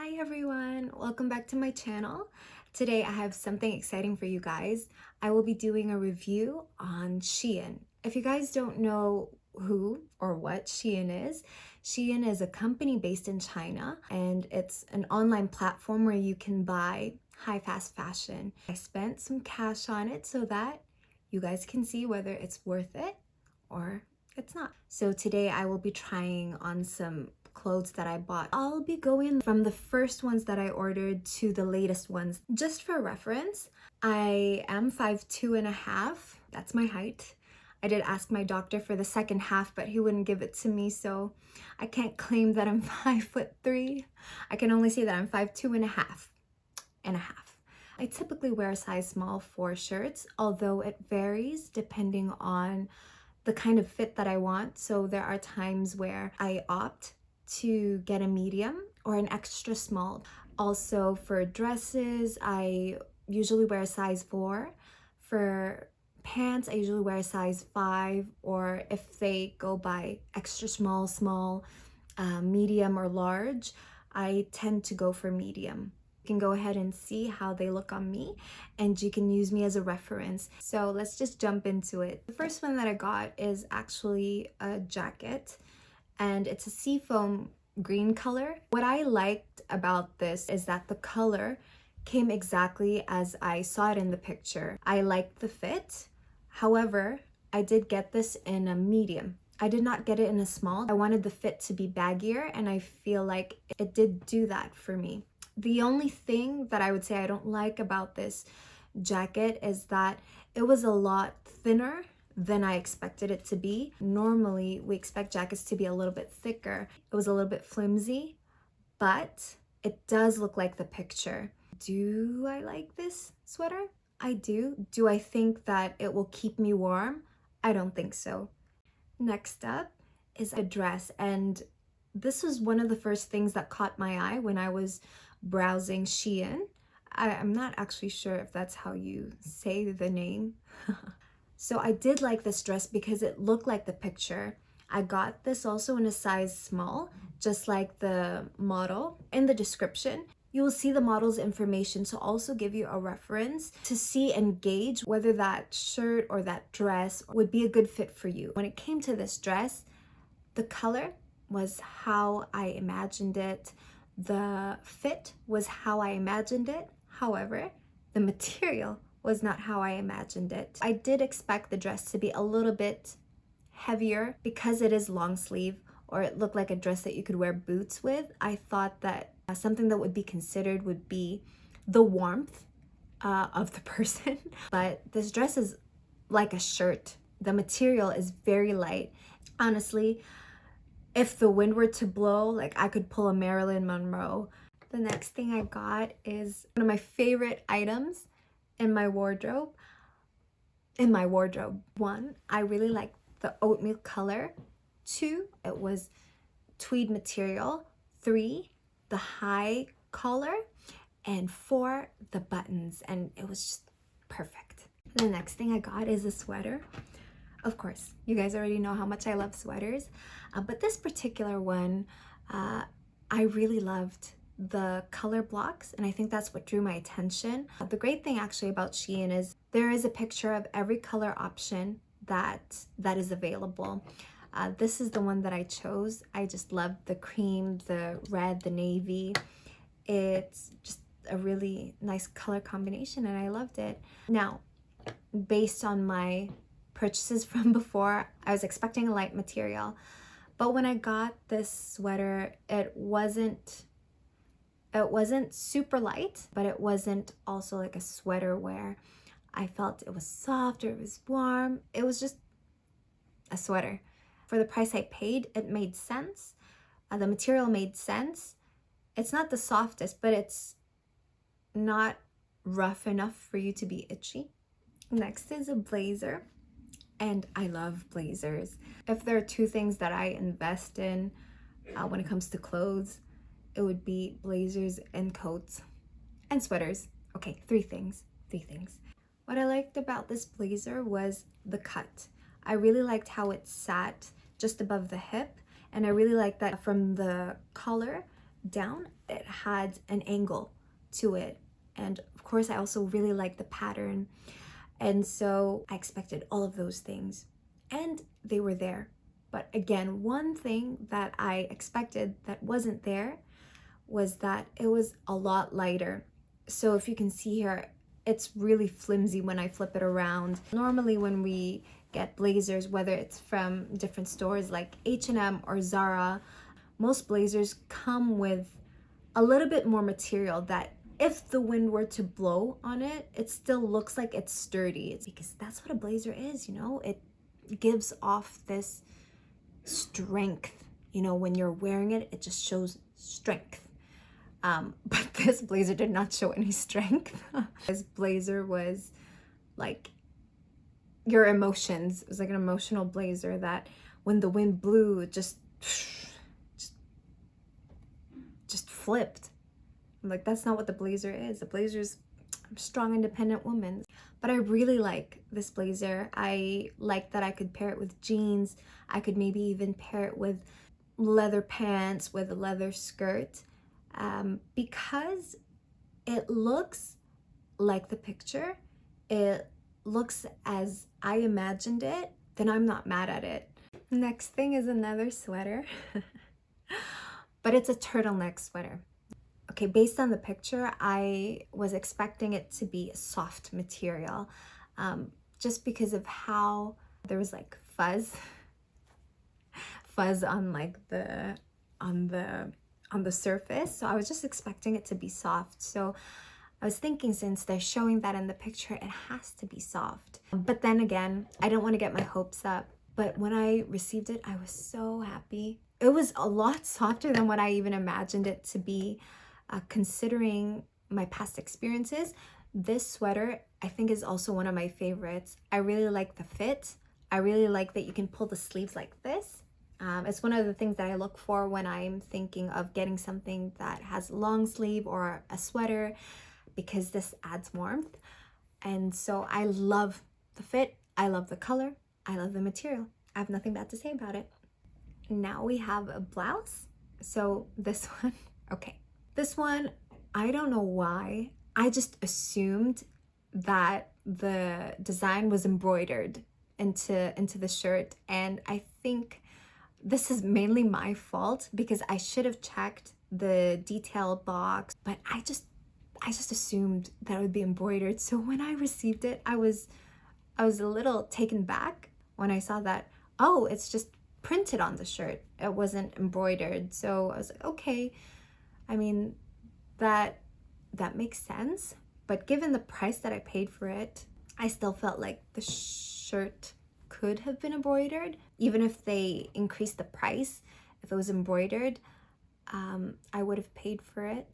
Hi everyone, welcome back to my channel. Today I have something exciting for you guys. I will be doing a review on SHEIN. If you guys don't know who or what SHEIN is a company based in China, and it's an online platform where you can buy high fast fashion. I spent some cash on it so that you guys can see whether it's worth it or it's not. So today I will be trying on some clothes that I bought. I'll be going from the first ones that I ordered to the latest ones. Just for reference, I am 5'2.5". That's my height. I did ask my doctor for the second half, but he wouldn't give it to me, so I can't claim that I'm 5'3". I can only say that I'm 5'2.5". I typically wear a size small for shirts, although it varies depending on the kind of fit that I want. So there are times where I opt to get a medium or an extra small. Also for dresses, I usually wear a size 4. For pants, I usually wear a size 5, or if they go by extra small, medium or large, I tend to go for medium. You can go ahead and see how they look on me, and you can use me as a reference. So let's just jump into it. The first one that I got is actually a jacket, and it's a seafoam green color. What I liked about this is that the color came exactly as I saw it in the picture. I liked the fit. However, I did get this in a medium. I did not get it in a small. I wanted the fit to be baggier, and I feel like it did do that for me. The only thing that I would say I don't like about this jacket is that it was a lot thinner than I expected it to be. Normally, we expect jackets to be a little bit thicker. It was a little bit flimsy, but it does look like the picture. Do I like this sweater? I do. Do I think that it will keep me warm? I don't think so. Next up is a dress, and this was one of the first things that caught my eye when I was browsing SHEIN. I'm not actually sure if that's how you say the name. So I did like this dress because it looked like the picture. I got this also in a size small, just like the model. In the description, you will see the model's information to also give you a reference to see and gauge whether that shirt or that dress would be a good fit for you. When it came to this dress, the color was how I imagined it. The fit was how I imagined it. However, the material was not how I imagined it. I did expect the dress to be a little bit heavier because it is long sleeve, or it looked like a dress that you could wear boots with. I thought that something that would be considered would be the warmth of the person. But this dress is like a shirt. The material is very light. Honestly, if the wind were to blow, like I could pull a Marilyn Monroe. The next thing I got is one of my favorite items in my wardrobe. One, I really like the oatmeal color. 2, it was tweed material. 3, the high collar. And 4, the buttons, and it was just perfect. The next thing I got is a sweater. Of course, you guys already know how much I love sweaters, but this particular one, I really loved the color blocks, and I think that's what drew my attention. The great thing actually about SHEIN is there is a picture of every color option that is available. This is the one that I chose. I just loved the cream, the red, the navy. It's just a really nice color combination, and I loved it. Now, based on my purchases from before, I was expecting a light material, but when I got this sweater, it wasn't super light, but it wasn't also like a sweater where I felt it was soft or it was warm. It was just a sweater. For the price I paid, it made sense. The material made sense. It's not the softest, but it's not rough enough for you to be itchy. Next is a blazer, and I love blazers. If there are 2 things that I invest in when it comes to clothes, it would be blazers and coats and sweaters. Okay, 3 things. What I liked about this blazer was the cut. I really liked how it sat just above the hip, and I really liked that from the collar down, it had an angle to it. And of course, I also really liked the pattern. And so I expected all of those things, and they were there. But again, one thing that I expected that wasn't there was that it was a lot lighter. So if you can see here, it's really flimsy when I flip it around. Normally when we get blazers, whether it's from different stores like H&M or Zara, most blazers come with a little bit more material that if the wind were to blow on it, it still looks like it's sturdy. It's because that's what a blazer is, you know? It gives off this strength. You know, when you're wearing it, it just shows strength. But this blazer did not show any strength. This blazer was like your emotions. It was like an emotional blazer that when the wind blew, it just flipped. I'm like, that's not what the blazer is. The blazer's a strong, independent woman. But I really like this blazer. I like that I could pair it with jeans. I could maybe even pair it with leather pants with a leather skirt. Because it looks like the picture, it looks as I imagined it, then I'm not mad at it. Next thing is another sweater, but it's a turtleneck sweater. Okay, based on the picture, I was expecting it to be a soft material, just because of how there was like fuzz on like on the surface. So I was just expecting it to be soft. So I was thinking, since they're showing that in the picture, it has to be soft. But then again, I don't want to get my hopes up. But when I received it, I was so happy. It was a lot softer than what I even imagined it to be, considering my past experiences. This sweater, I think, is also one of my favorites. I really like the fit. I really like that you can pull the sleeves like this. It's one of the things that I look for when I'm thinking of getting something that has a long sleeve or a sweater, because this adds warmth. And so I love the fit, I love the color, I love the material. I have nothing bad to say about it. Now we have a blouse. So this one, okay. This one, I don't know why. I just assumed that the design was embroidered into the shirt, and I think this is mainly my fault because I should have checked the detail box, but I just assumed that it would be embroidered. So when I received it, I was a little taken back when I saw that, oh, it's just printed on the shirt. It wasn't embroidered. So I was like, okay, I mean, that makes sense. But given the price that I paid for it, I still felt like the shirt could have been embroidered, even if they increased the price. If it was embroidered, I would have paid for it.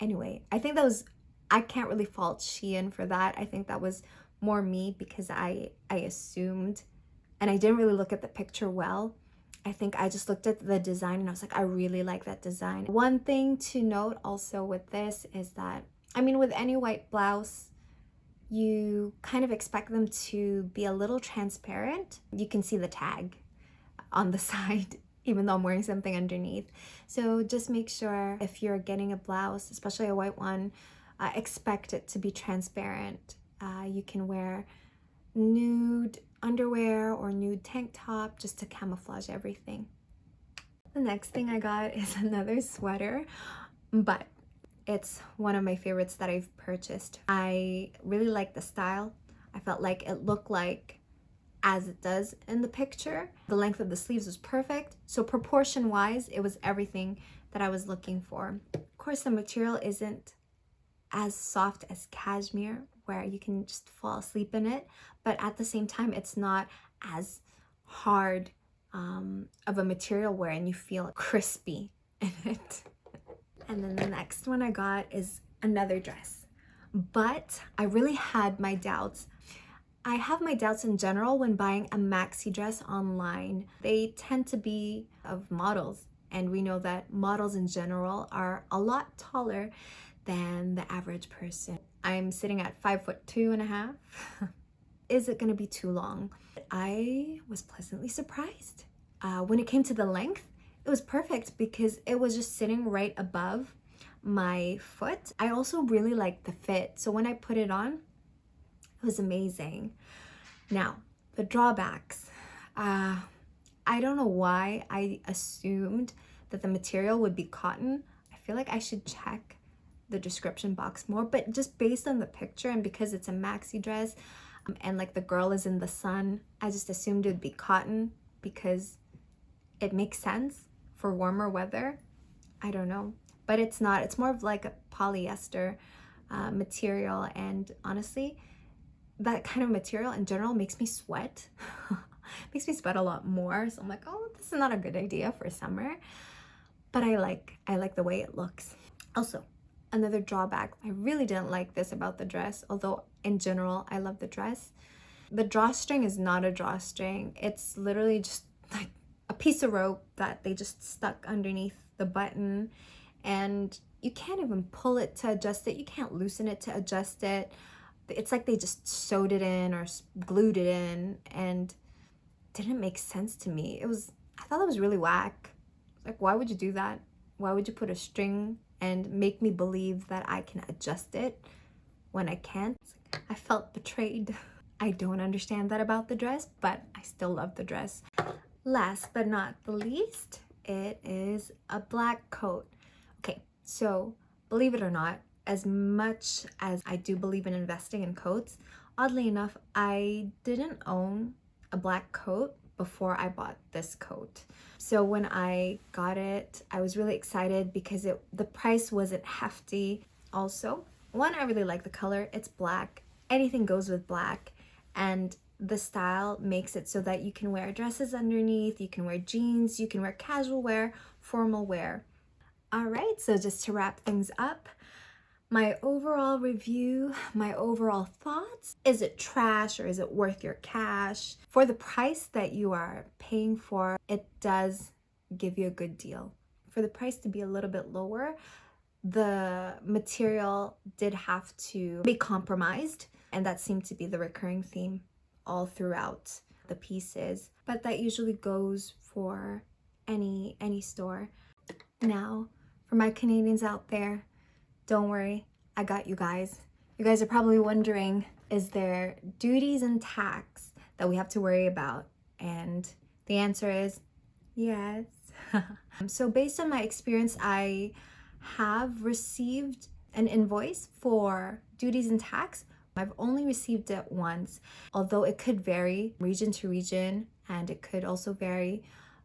Anyway, I think that was, I can't really fault SHEIN for that. I think that was more me because I assumed, and I didn't really look at the picture well. I think I just looked at the design and I was like, I really like that design. One thing to note also with this is that, I mean, with any white blouse, you kind of expect them to be a little transparent. You can see the tag on the side, even though I'm wearing something underneath. So just make sure if you're getting a blouse, especially a white one, expect it to be transparent. You can wear nude underwear or nude tank top just to camouflage everything. The next thing I got is another sweater, but it's one of my favorites that I've purchased. I really like the style. I felt like it looked like as it does in the picture. The length of the sleeves was perfect. So proportion wise, it was everything that I was looking for. Of course, the material isn't as soft as cashmere, where you can just fall asleep in it, but at the same time, it's not as hard of a material wherein you feel crispy in it. And then the next one I got is another dress, but I really had my doubts. I have my doubts in general when buying a maxi dress online. They tend to be of models, and we know that models in general are a lot taller than the average person. I'm sitting at 5'2.5". Is it gonna be too long? I was pleasantly surprised. When it came to the length, it was perfect because it was just sitting right above my foot. I also really liked the fit. So when I put it on, it was amazing. Now, the drawbacks. I don't know why I assumed that the material would be cotton. I feel like I should check the description box more, but just based on the picture and because it's a maxi dress and like the girl is in the sun, I just assumed it would be cotton because it makes sense for warmer weather. I don't know, but it's not. It's more of like a polyester material, and honestly, that kind of material in general makes me sweat. Makes me sweat a lot more. So I'm like, oh, this is not a good idea for summer. But I like the way it looks. Also, another drawback, I really didn't like this about the dress, although in general I love the dress. The drawstring is not a drawstring. It's literally just like a piece of rope that they just stuck underneath the button, and you can't even pull it to adjust it. You can't loosen it to adjust it. It's like they just sewed it in or glued it in, and didn't make sense to me. I thought that was really whack. Like, why would you do that? Why would you put a string and make me believe that I can adjust it when I can't? I felt betrayed. I don't understand that about the dress, but I still love the dress. Last but not the least, it is a black coat. Okay, so believe it or not, as much as I do believe in investing in coats, oddly enough, I didn't own a black coat before I bought this coat. So when I got it, I was really excited because the price wasn't hefty. Also, one, I really like the color. It's black. Anything goes with black. And the style makes it so that you can wear dresses underneath, you can wear jeans, you can wear casual wear, formal wear. All right, so just to wrap things up, my overall review, my overall thoughts, is it trash or is it worth your cash? For the price that you are paying for, it does give you a good deal. For the price to be a little bit lower, the material did have to be compromised, and that seemed to be the recurring theme all throughout the pieces. But that usually goes for any store. Now, for my Canadians out there, don't worry, I got you guys. You guys are probably wondering, is there duties and tax that we have to worry about? And the answer is yes. So based on my experience, I have received an invoice for duties and tax. I've only received it once, although it could vary region to region, and it could also vary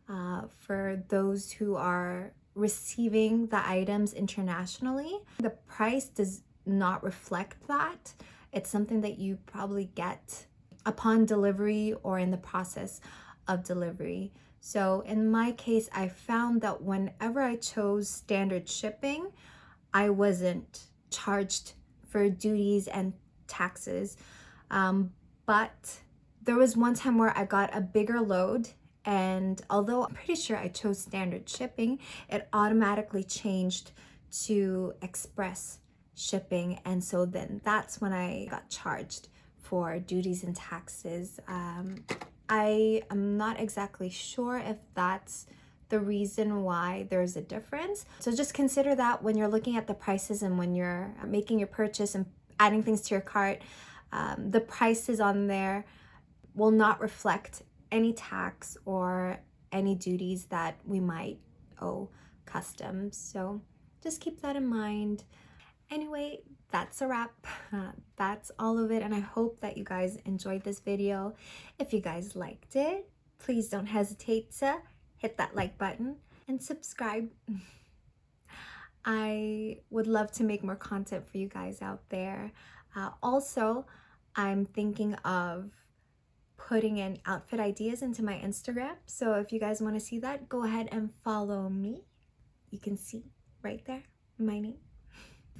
for those who are receiving the items internationally. The price does not reflect that. It's something that you probably get upon delivery or in the process of delivery. So in my case, I found that whenever I chose standard shipping, I wasn't charged for duties and taxes. But there was one time where I got a bigger load, and although I'm pretty sure I chose standard shipping, it automatically changed to express shipping. And so then that's when I got charged for duties and taxes. I am not exactly sure if that's the reason why there's a difference. So just consider that when you're looking at the prices and when you're making your purchase and adding things to your cart. The prices on there will not reflect any tax or any duties that we might owe customs. So just keep that in mind. Anyway, that's a wrap. That's all of it, and I hope that you guys enjoyed this video. If you guys liked it, please don't hesitate to hit that like button and subscribe. I would love to make more content for you guys out there. Also, I'm thinking of putting in outfit ideas into my Instagram. So if you guys want to see that, go ahead and follow me. You can see right there my name.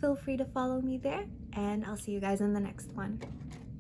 Feel free to follow me there, and I'll see you guys in the next one.